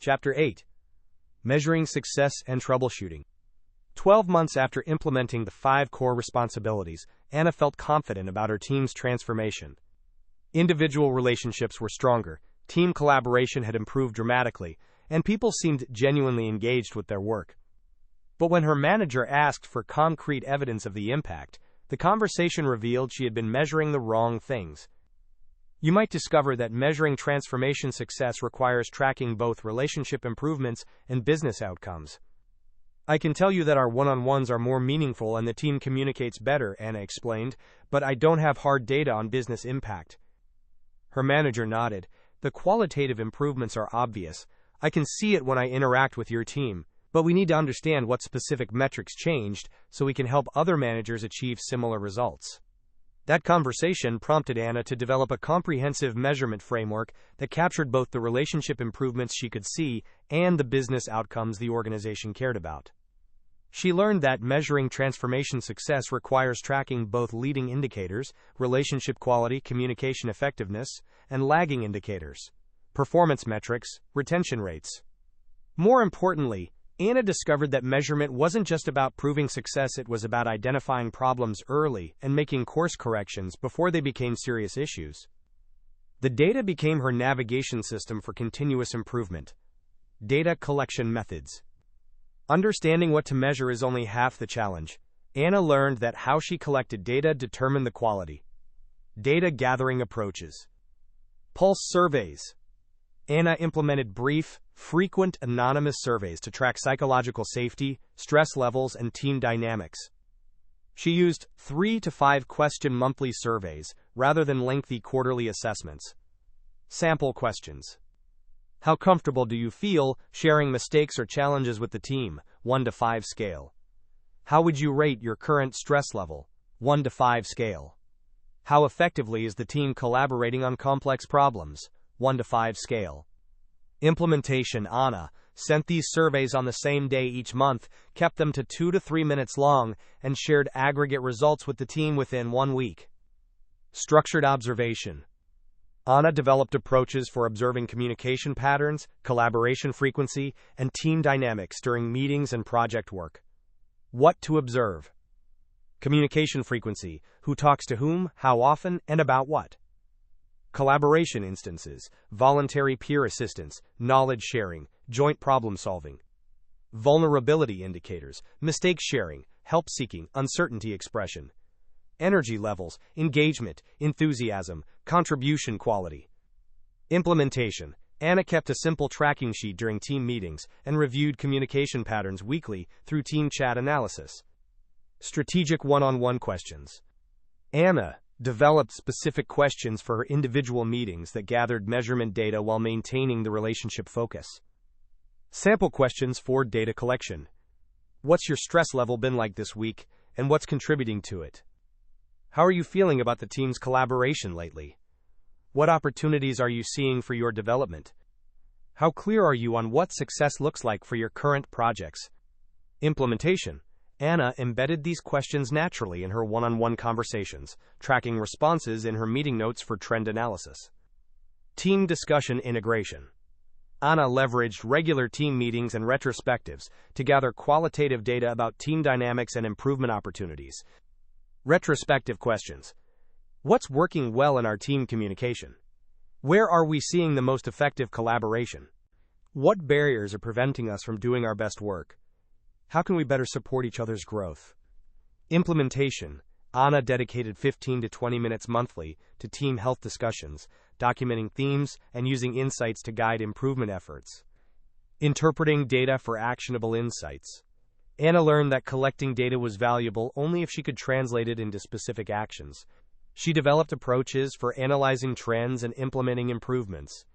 Chapter 8. Measuring Success and Troubleshooting. 12 months after implementing the 5 core responsibilities, Anna felt confident about her team's transformation. Individual relationships were stronger, team collaboration had improved dramatically, and people seemed genuinely engaged with their work. But when her manager asked for concrete evidence of the impact, the conversation revealed she had been measuring the wrong things. You might discover that measuring transformation success requires tracking both relationship improvements and business outcomes. I can tell you that our one-on-ones are more meaningful and the team communicates better, Anna explained, but I don't have hard data on business impact. Her manager nodded. The qualitative improvements are obvious. I can see it when I interact with your team, but we need to understand what specific metrics changed so we can help other managers achieve similar results. That conversation prompted Anna to develop a comprehensive measurement framework that captured both the relationship improvements she could see and the business outcomes the organization cared about. She learned that measuring transformation success requires tracking both leading indicators, relationship quality, communication effectiveness, and lagging indicators, performance metrics, retention rates. More importantly, Anna discovered that measurement wasn't just about proving success, it was about identifying problems early and making course corrections before they became serious issues. The data became her navigation system for continuous improvement. Data collection methods. Understanding what to measure is only half the challenge. Anna learned that how she collected data determined the quality. Data gathering approaches. Pulse surveys. Anna implemented brief, frequent anonymous surveys to track psychological safety, stress levels, and team dynamics. She used 3 to 5 question monthly surveys rather than lengthy quarterly assessments. Sample questions. How comfortable do you feel sharing mistakes or challenges with the team? 1 to 5 scale. How would you rate your current stress level? 1 to 5 scale. How effectively is the team collaborating on complex problems? 1 to 5 scale. Implementation. Anna sent these surveys on the same day each month, kept them to 2 to 3 minutes long, and shared aggregate results with the team within 1 week. Structured observation. Anna developed approaches for observing communication patterns, collaboration frequency, and team dynamics during meetings and project work. What to observe? Communication frequency. Who talks to whom, how often, and about what? Collaboration instances, voluntary peer assistance, knowledge sharing, joint problem solving. Vulnerability indicators, mistake sharing, help seeking, uncertainty expression. Energy levels, engagement, enthusiasm, contribution quality. Implementation. Anna kept a simple tracking sheet during team meetings and reviewed communication patterns weekly through team chat analysis. Strategic one-on-one questions. Anna developed specific questions for her individual meetings that gathered measurement data while maintaining the relationship focus. Sample questions for data collection. What's your stress level been like this week, and what's contributing to it? How are you feeling about the team's collaboration lately? What opportunities are you seeing for your development? How clear are you on what success looks like for your current projects? Implementation. Anna embedded these questions naturally in her one-on-one conversations, tracking responses in her meeting notes for trend analysis. Team discussion integration. Anna leveraged regular team meetings and retrospectives to gather qualitative data about team dynamics and improvement opportunities. Retrospective questions. What's working well in our team communication? Where are we seeing the most effective collaboration? What barriers are preventing us from doing our best work? How can we better support each other's growth? Implementation. Anna dedicated 15 to 20 minutes monthly to team health discussions, documenting themes and using insights to guide improvement efforts. Interpreting data for actionable insights. Anna learned that collecting data was valuable only if she could translate it into specific actions. She developed approaches for analyzing trends and implementing improvements.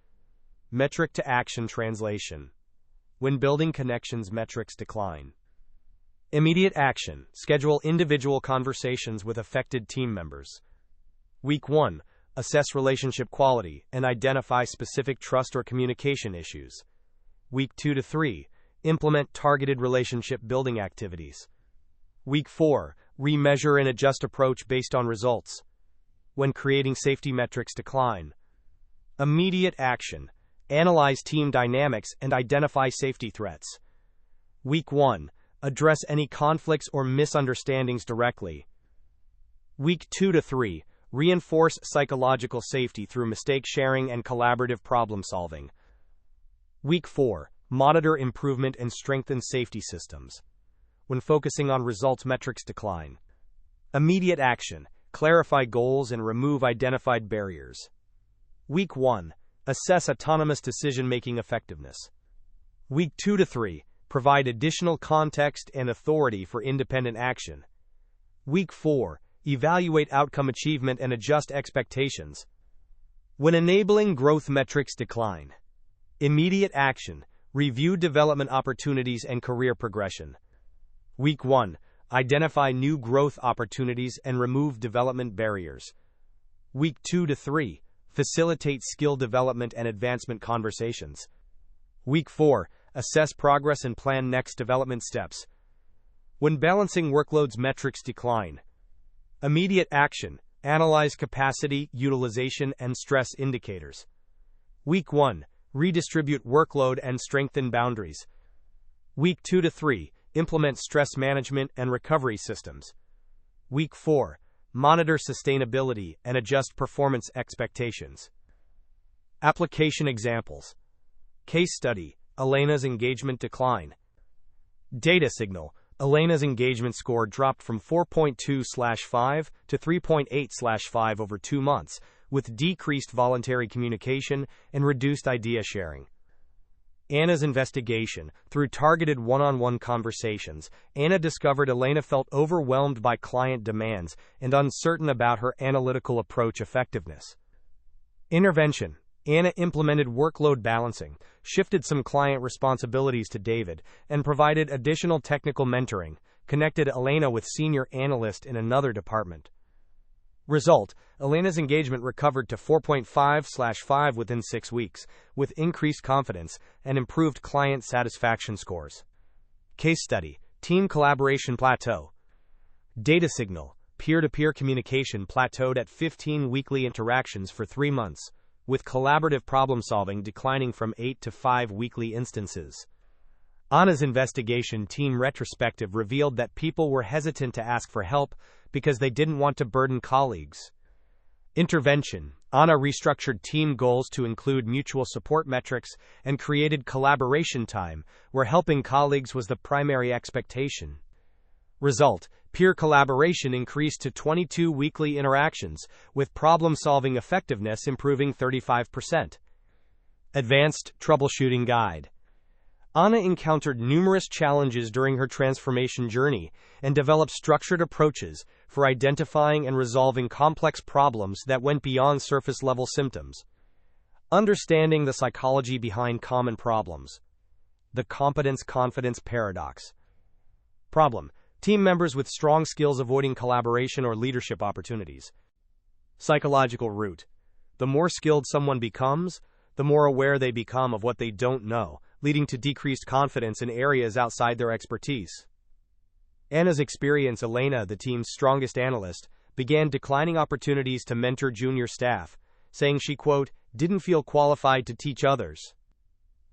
Metric to action translation. When building connections, metrics decline. Immediate action. Schedule individual conversations with affected team members. Week 1. Assess relationship quality and identify specific trust or communication issues. Week 2 to 3. Implement targeted relationship building activities. Week 4. Remeasure and adjust approach based on results. When creating safety metrics decline. Immediate action. Analyze team dynamics and identify safety threats. Week 1. Address any conflicts or misunderstandings directly. Week 2 to 3. Reinforce psychological safety through mistake sharing and collaborative problem solving. Week 4. Monitor improvement and strengthen safety systems. When focusing on results, metrics decline. Immediate action. Clarify goals and remove identified barriers. Week 1. Assess autonomous decision-making effectiveness. Week 2 to 3. Provide additional context and authority for independent action. Week 4. Evaluate outcome achievement and adjust expectations. When enabling growth, metrics decline. Immediate action. Review development opportunities and career progression. Week 1. Identify new growth opportunities and remove development barriers. Week 2 to 3. Facilitate skill development and advancement conversations. Week 4. Assess progress and plan next development steps. When balancing workloads, metrics decline. Immediate action. Analyze capacity, utilization, and stress indicators. Week 1. Redistribute workload and strengthen boundaries. Week 2 to 3. Implement stress management and recovery systems. Week 4. Monitor sustainability and adjust performance expectations. Application examples. Case study. Elena's engagement decline. Data signal. Elena's engagement score dropped from 4.2/5 to 3.8/5 over 2 months, with decreased voluntary communication and reduced idea sharing. Anna's investigation. Through targeted one-on-one conversations, Anna discovered Elena felt overwhelmed by client demands and uncertain about her analytical approach effectiveness. Intervention. Anna implemented workload balancing, shifted some client responsibilities to David, and provided additional technical mentoring, connected Elena with senior analyst in another department. Result. Elena's engagement recovered to 4.5/5 within 6 weeks, with increased confidence and improved client satisfaction scores. Case study. Team collaboration plateau. Data signal. Peer-to-peer communication plateaued at 15 weekly interactions for 3 months, with collaborative problem-solving declining from 8 to 5 weekly instances. Anna's investigation team retrospective revealed that people were hesitant to ask for help because they didn't want to burden colleagues. Intervention. Anna restructured team goals to include mutual support metrics and created collaboration time, where helping colleagues was the primary expectation. Result. Peer collaboration increased to 22 weekly interactions, with problem-solving effectiveness improving 35%. Advanced Troubleshooting Guide. Anna encountered numerous challenges during her transformation journey and developed structured approaches for identifying and resolving complex problems that went beyond surface-level symptoms. Understanding the psychology behind common problems. The competence-confidence paradox. Problem. Team members with strong skills avoiding collaboration or leadership opportunities. Psychological root. The more skilled someone becomes, the more aware they become of what they don't know, leading to decreased confidence in areas outside their expertise. Anna's experience. Elena, the team's strongest analyst, began declining opportunities to mentor junior staff, saying she, quote, didn't feel qualified to teach others.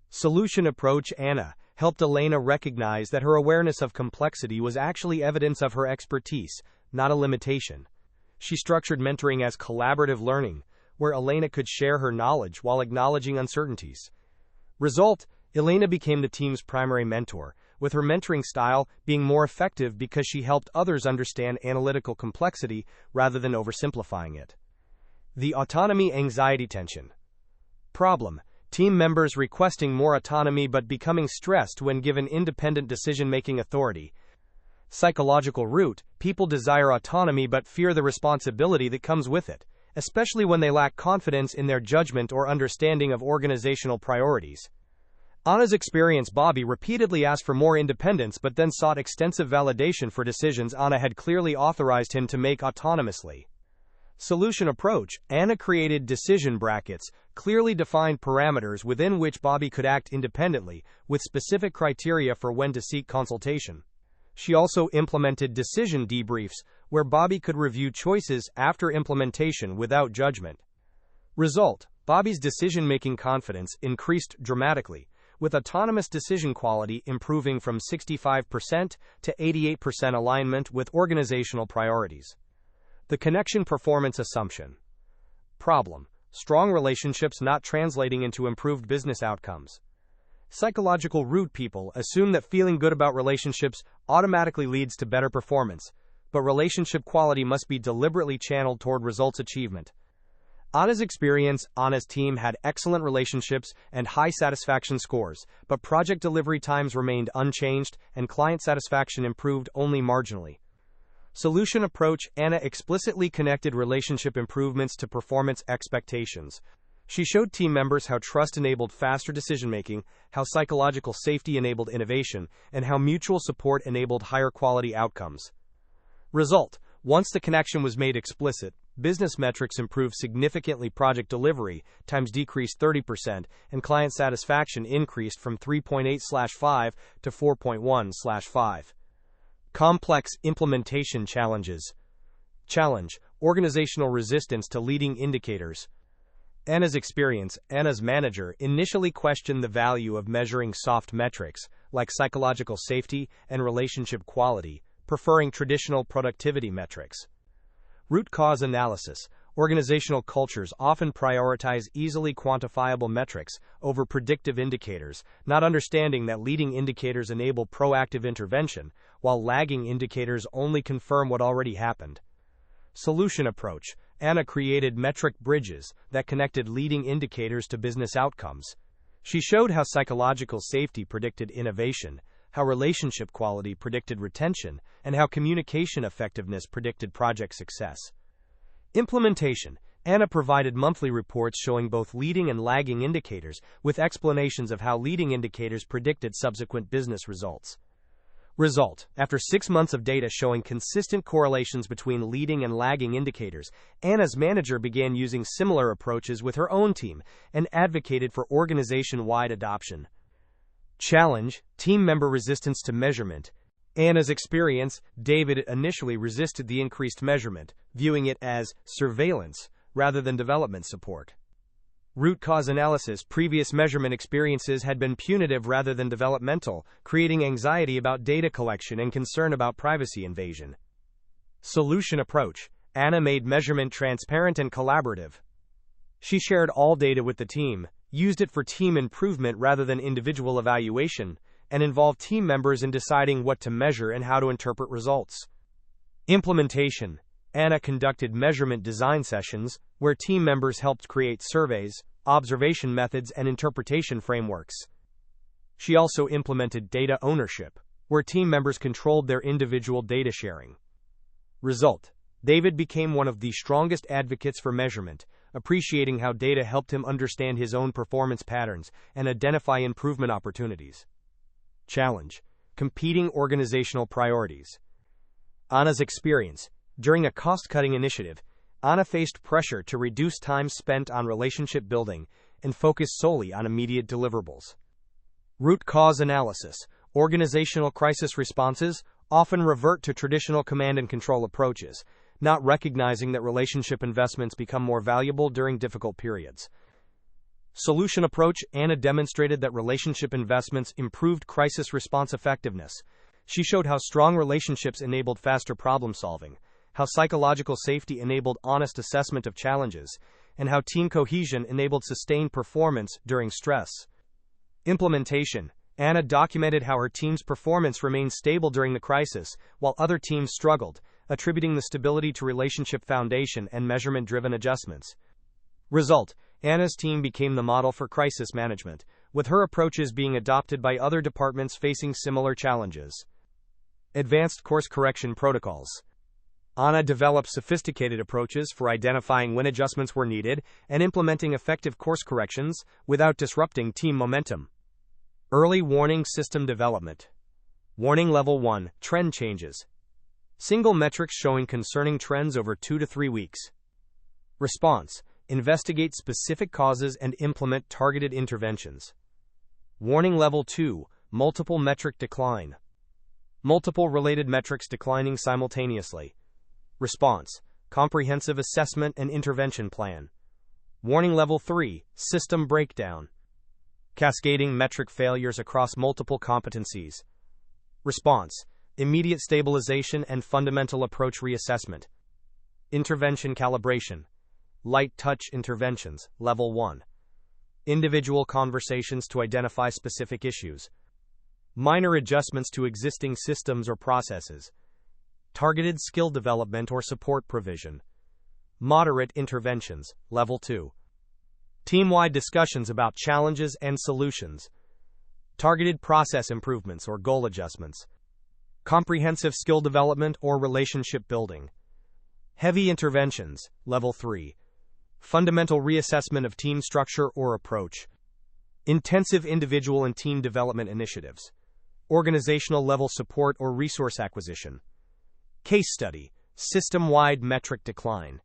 Solution approach. Anna helped Elena recognize that her awareness of complexity was actually evidence of her expertise, not a limitation. She structured mentoring as collaborative learning, where Elena could share her knowledge while acknowledging uncertainties. Result. Elena became the team's primary mentor, with her mentoring style being more effective because she helped others understand analytical complexity rather than oversimplifying it. The autonomy anxiety tension. Problem. Team members requesting more autonomy but becoming stressed when given independent decision-making authority. Psychological root. People desire autonomy but fear the responsibility that comes with it, especially when they lack confidence in their judgment or understanding of organizational priorities. Anna's experience. Bobby repeatedly asked for more independence but then sought extensive validation for decisions Anna had clearly authorized him to make autonomously. Solution approach. Anna created decision brackets, clearly defined parameters within which Bobby could act independently, with specific criteria for when to seek consultation. She also implemented decision debriefs, where Bobby could review choices after implementation without judgment. Result. Bobby's decision-making confidence increased dramatically, with autonomous decision quality improving from 65% to 88% alignment with organizational priorities. The connection performance assumption. Problem: strong relationships not translating into improved business outcomes. Psychological root people assume that feeling good about relationships automatically leads to better performance, but relationship quality must be deliberately channeled toward results achievement. Anna's experience: Anna's team had excellent relationships and high satisfaction scores, but project delivery times remained unchanged and client satisfaction improved only marginally. Solution approach: Anna explicitly connected relationship improvements to performance expectations. She showed team members how trust enabled faster decision-making, how psychological safety enabled innovation, and how mutual support enabled higher quality outcomes. Result: once the connection was made explicit, business metrics improved significantly. Project delivery times decreased 30%, and client satisfaction increased from 3.8/5 to 4.1/5. Complex implementation challenges. Challenge: organizational resistance to leading indicators. Anna's experience: Anna's manager initially questioned the value of measuring soft metrics, like psychological safety and relationship quality, preferring traditional productivity metrics. Root cause analysis: organizational cultures often prioritize easily quantifiable metrics over predictive indicators, not understanding that leading indicators enable proactive intervention, while lagging indicators only confirm what already happened. Solution approach: Anna created metric bridges that connected leading indicators to business outcomes. She showed how psychological safety predicted innovation, how relationship quality predicted retention, and how communication effectiveness predicted project success. Implementation: Anna provided monthly reports showing both leading and lagging indicators, with explanations of how leading indicators predicted subsequent business results. Result: after 6 months of data showing consistent correlations between leading and lagging indicators, Anna's manager began using similar approaches with her own team and advocated for organization-wide adoption. Challenge: team member resistance to measurement. Anna's experience: David initially resisted the increased measurement, viewing it as surveillance rather than development support. Root cause analysis: previous measurement experiences had been punitive rather than developmental, creating anxiety about data collection and concern about privacy invasion. Solution approach: Anna made measurement transparent and collaborative. She shared all data with the team, used it for team improvement rather than individual evaluation, and involved team members in deciding what to measure and how to interpret results. Implementation: Anna conducted measurement design sessions, where team members helped create surveys, observation methods, and interpretation frameworks. She also implemented data ownership, where team members controlled their individual data sharing. Result: David became one of the strongest advocates for measurement, appreciating how data helped him understand his own performance patterns and identify improvement opportunities. Challenge: competing organizational priorities. Anna's experience: during a cost-cutting initiative, Anna faced pressure to reduce time spent on relationship building and focus solely on immediate deliverables. Root cause analysis: organizational crisis responses often revert to traditional command and control approaches, not recognizing that relationship investments become more valuable during difficult periods. Solution approach: Anna demonstrated that relationship investments improved crisis response effectiveness. She showed how strong relationships enabled faster problem solving, how psychological safety enabled honest assessment of challenges, and how team cohesion enabled sustained performance during stress. Implementation: Anna documented how her team's performance remained stable during the crisis, while other teams struggled, attributing the stability to relationship foundation and measurement-driven adjustments. Result: Anna's team became the model for crisis management, with her approaches being adopted by other departments facing similar challenges. Advanced course correction protocols. Anna developed sophisticated approaches for identifying when adjustments were needed and implementing effective course corrections without disrupting team momentum. Early warning system development. Warning level 1: trend changes. Single metrics showing concerning trends over 2 to 3 weeks. Response: investigate specific causes and implement targeted interventions. Warning level 2: multiple metric decline. Multiple related metrics declining simultaneously. Response: comprehensive assessment and intervention plan. Warning Level 3, System Breakdown. Cascading metric failures across multiple competencies. Response, Immediate stabilization and fundamental approach reassessment. Intervention calibration. Light touch interventions, Level 1. Individual conversations to identify specific issues. Minor adjustments to existing systems or processes. Targeted skill development or support provision. Moderate interventions, Level 2. Team-wide discussions about challenges and solutions. Targeted process improvements or goal adjustments. Comprehensive skill development or relationship building. Heavy interventions, Level 3. Fundamental reassessment of team structure or approach. Intensive individual and team development initiatives. Organizational level support or resource acquisition. Case study, system-wide metric decline.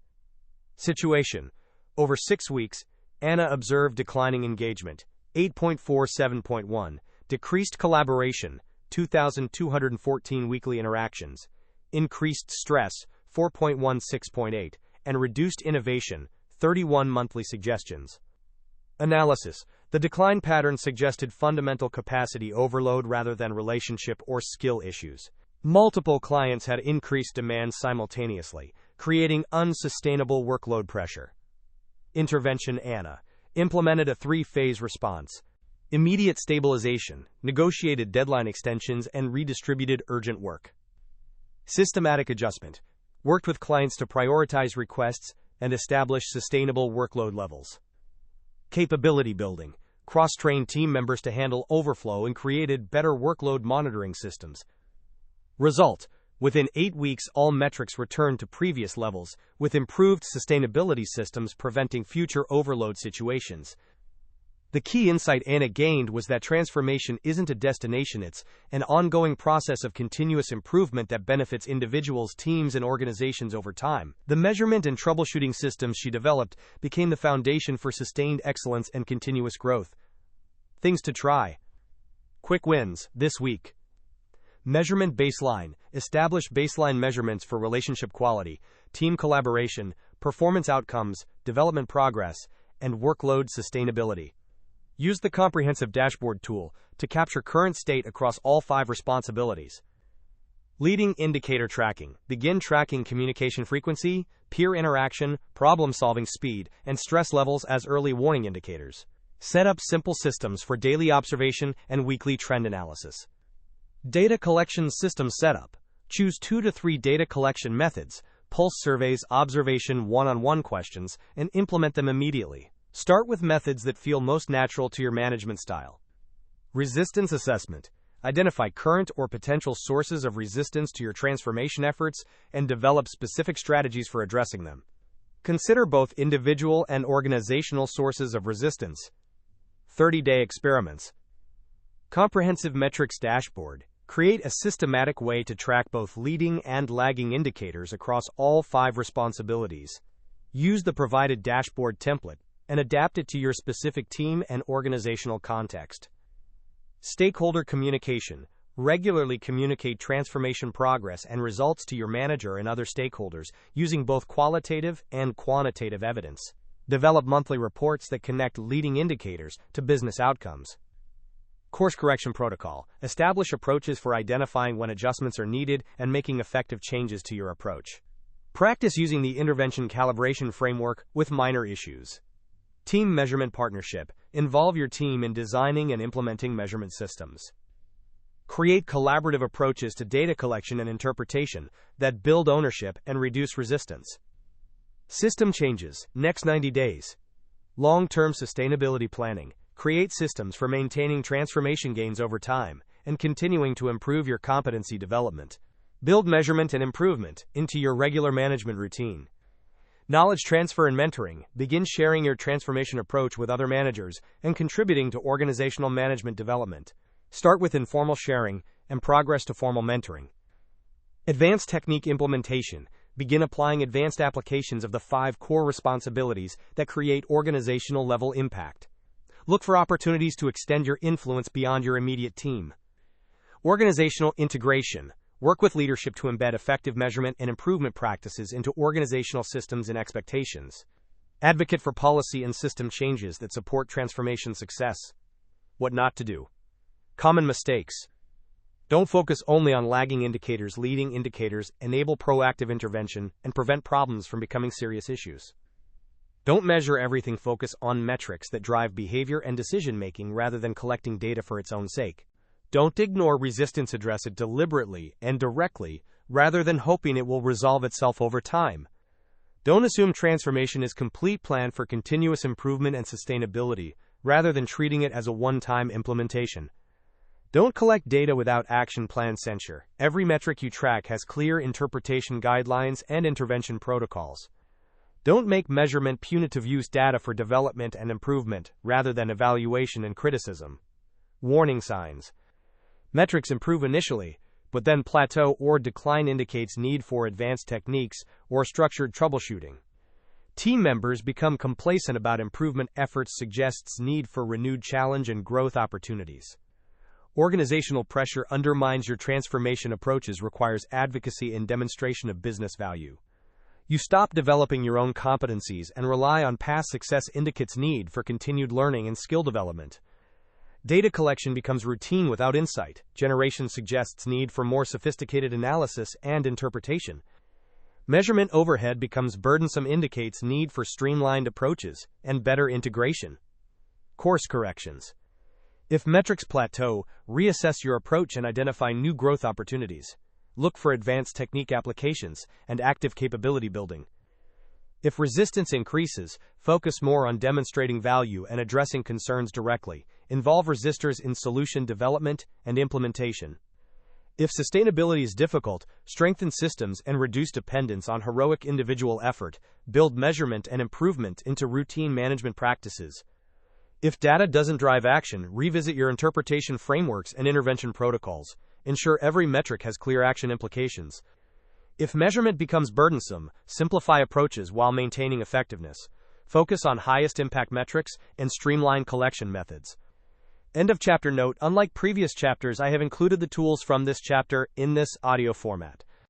Situation, over 6 weeks, Anna observed declining engagement, 8.47.1, decreased collaboration, 2,214 weekly interactions, increased stress, 4.16.8, and reduced innovation, 31 monthly suggestions. Analysis. The decline pattern suggested fundamental capacity overload rather than relationship or skill issues. Multiple clients had increased demand simultaneously, creating unsustainable workload pressure. Intervention. Anna implemented a 3-phase response. Immediate stabilization, negotiated deadline extensions, and redistributed urgent work. Systematic adjustment, worked with clients to prioritize requests and establish sustainable workload levels. Capability building, cross-trained team members to handle overflow and created better workload monitoring systems. Result, within 8 weeks all metrics returned to previous levels, with improved sustainability systems preventing future overload situations. The key insight Anna gained was that transformation isn't a destination, it's an ongoing process of continuous improvement that benefits individuals, teams, and organizations over time. The measurement and troubleshooting systems she developed became the foundation for sustained excellence and continuous growth. Things to try. Quick wins this week. Measurement baseline. Establish baseline measurements for relationship quality, team collaboration, performance outcomes, development progress, and workload sustainability. Use the comprehensive dashboard tool to capture current state across all 5 responsibilities. Leading indicator tracking. Begin tracking communication frequency, peer interaction, problem-solving speed, and stress levels as early warning indicators. Set up simple systems for daily observation and weekly trend analysis. Data collection system setup. Choose 2 to 3 data collection methods, pulse surveys, observation, one-on-one questions, and implement them immediately. Start with methods that feel most natural to your management style. Resistance assessment. Identify current or potential sources of resistance to your transformation efforts and develop specific strategies for addressing them. Consider both individual and organizational sources of resistance. 30-day experiments. Comprehensive metrics dashboard. Create a systematic way to track both leading and lagging indicators across all 5 responsibilities. Use the provided dashboard template and adapt it to your specific team and organizational context. Stakeholder communication. Regularly communicate transformation progress and results to your manager and other stakeholders using both qualitative and quantitative evidence. Develop monthly reports that connect leading indicators to business outcomes. Course correction protocol. Establish approaches for identifying when adjustments are needed and making effective changes to your approach. Practice using the intervention calibration framework with minor issues. Team measurement partnership. Involve your team in designing and implementing measurement systems. Create collaborative approaches to data collection and interpretation that build ownership and reduce resistance. System changes. Next 90 days. Long-term sustainability planning. Create systems for maintaining transformation gains over time and continuing to improve your competency development. Build measurement and improvement into your regular management routine. Knowledge transfer and mentoring. Begin sharing your transformation approach with other managers and contributing to organizational management development. Start with informal sharing and progress to formal mentoring. Advanced technique implementation. Begin applying advanced applications of the 5 core responsibilities that create organizational level impact. Look for opportunities to extend your influence beyond your immediate team. Organizational integration. Work with leadership to embed effective measurement and improvement practices into organizational systems and expectations. Advocate for policy and system changes that support transformation success. What not to do. Common mistakes. Don't focus only on lagging indicators. Leading indicators enable proactive intervention and prevent problems from becoming serious issues. Don't measure everything. Focus on metrics that drive behavior and decision-making rather than collecting data for its own sake. Don't ignore resistance. Address it deliberately and directly rather than hoping it will resolve itself over time. Don't assume transformation is complete. Plan for continuous improvement and sustainability, rather than treating it as a one-time implementation. Don't collect data without action plan. Censure every metric you track has clear interpretation guidelines and intervention protocols. Don't make measurement punitive. Use data for development and improvement, rather than evaluation and criticism. Warning signs. Metrics improve initially, but then plateau or decline. Indicates need for advanced techniques or structured troubleshooting. Team members become complacent about improvement efforts. Suggests need for renewed challenge and growth opportunities. Organizational pressure undermines your transformation approaches. Requires advocacy and demonstration of business value. You stop developing your own competencies and rely on past success. Indicates need for continued learning and skill development. Data collection becomes routine without insight generation. Suggests need for more sophisticated analysis and interpretation. Measurement overhead becomes burdensome. Indicates need for streamlined approaches and better integration. Course corrections. If metrics plateau, reassess your approach and identify new growth opportunities. Look for advanced technique applications and active capability building. If resistance increases, focus more on demonstrating value and addressing concerns directly. Involve resistors in solution development and implementation. If sustainability is difficult, strengthen systems and reduce dependence on heroic individual effort. Build measurement and improvement into routine management practices. If data doesn't drive action, revisit your interpretation frameworks and intervention protocols. Ensure every metric has clear action implications. If measurement becomes burdensome, simplify approaches while maintaining effectiveness. Focus on highest impact metrics and streamline collection methods. End of chapter. Note: unlike previous chapters, I have included the tools from this chapter in this audio format.